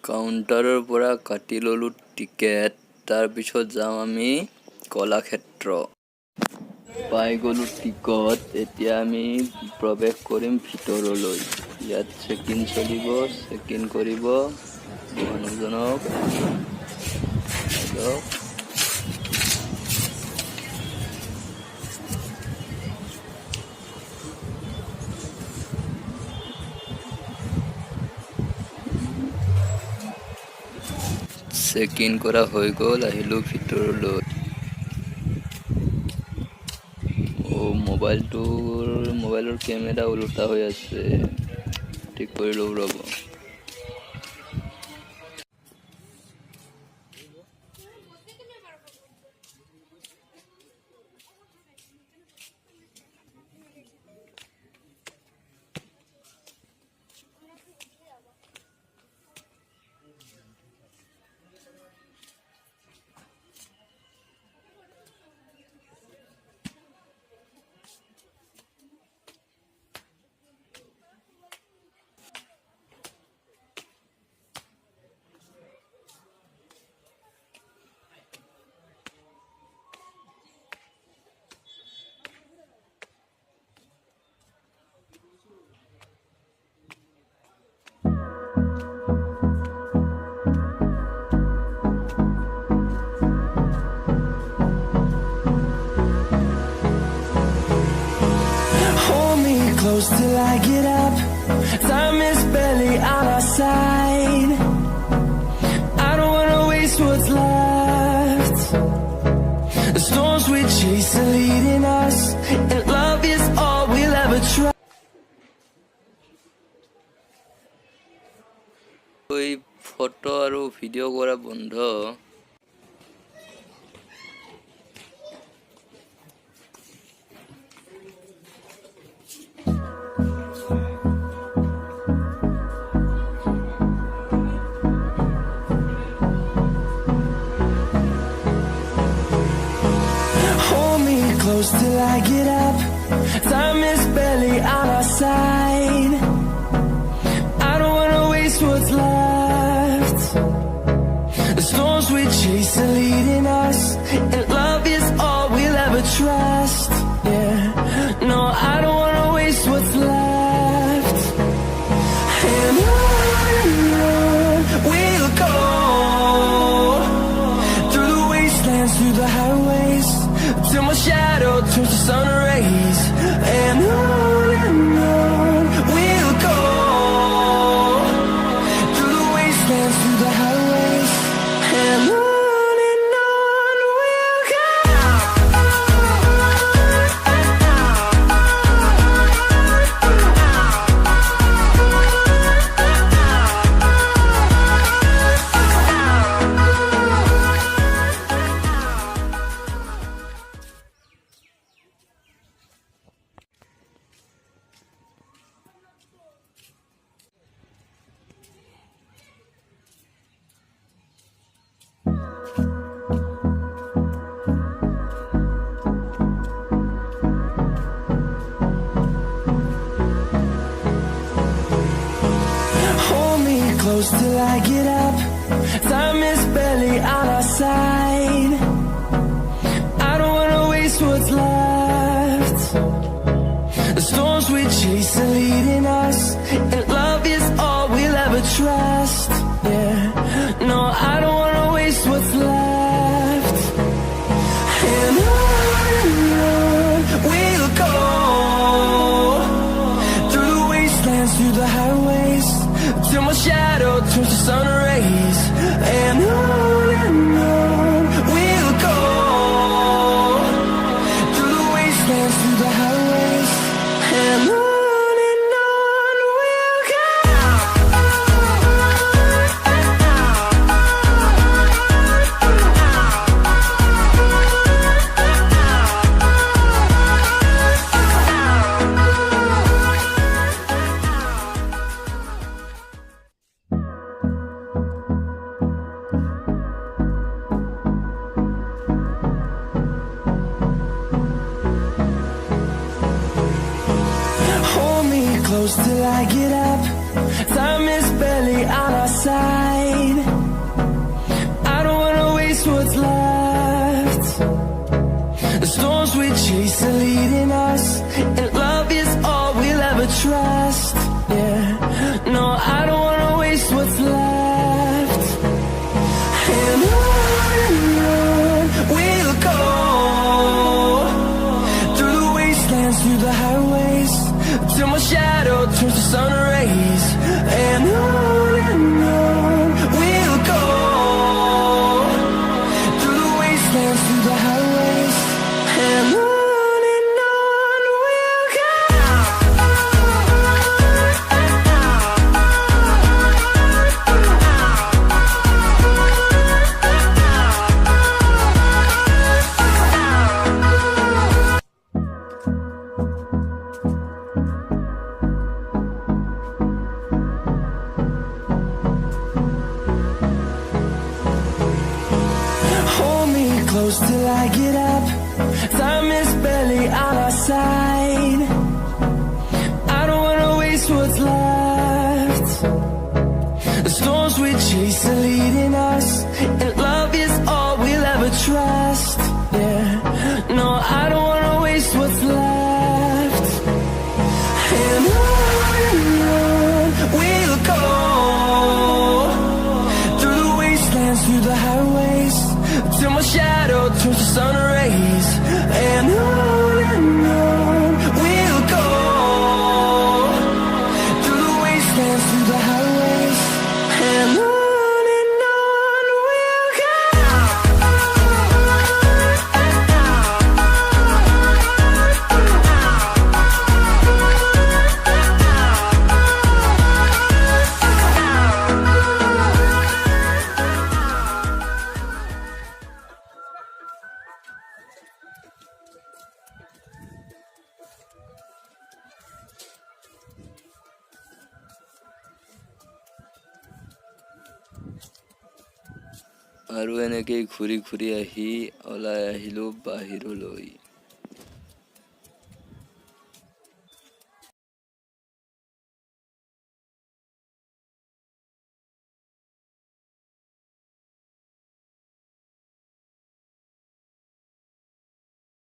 কাউণ্টাৰৰ পৰা কাটি ল'লোঁ টিকেট। তাৰপিছত যাম আমি কলাক্ষেত্ৰ। পাই গ'লোঁ টিকট। এতিয়া আমি প্ৰৱেশ কৰিম ভিতৰলৈ। ইয়াত চেক ইন চলিব, চেক ইন কৰিব মানুহজনক। চেক ইন কৰা হৈ গ'ল, আহিলোঁ ভিতৰলৈ। মোবাইলৰ কেমেৰা ওলোটা হৈ আছে, ঠিক কৰি লওঁ ৰ'ব। Close till I get up. Time is barely on our side. I don't wanna waste what's left. The storms we chase are leading us, and love is all we'll ever try. এই photo আৰু ভিডিঅ' কৰা বন্ধ। Close till I get up. Time is barely on our side. I don't wanna waste what's left. The storms we chase are leading us, and love is all we'll ever trust. Yeah, no, I don't wanna waste what's left. And on we'll go, through the wastelands, through the highways, till my shadow turns to sun rays. And on we'll go, through the wastelands, through the highways, and on we'll go. Close till I get up. Time is barely on our side. I don't wanna waste what's left. The storms we chase are leading us, and love is all we'll ever trust. Yeah, no, I don't wanna waste what's left. And on we'll go, through the wastelands, through the highways, till my shadow turns to sun rays. And on we'll go, through the wastelands, through the highways, and on we'll go. Close till I get up. Time is barely on our side. close till I get up. Time is barely on our side. I don't wanna waste what's left. The storms we chase are leading us, and love is all we'll ever trust. Yeah, no, I don't wanna waste what's left. And on we'll go, through the wastelands, through the highways, till my shadow turns to sun rays. And on we'll go, through the wastelands, through the highways, and on we'll go. আৰু এনেকেই ঘূৰি ঘূৰি আহি ওলাই আহিলোঁ বাহিৰলৈ।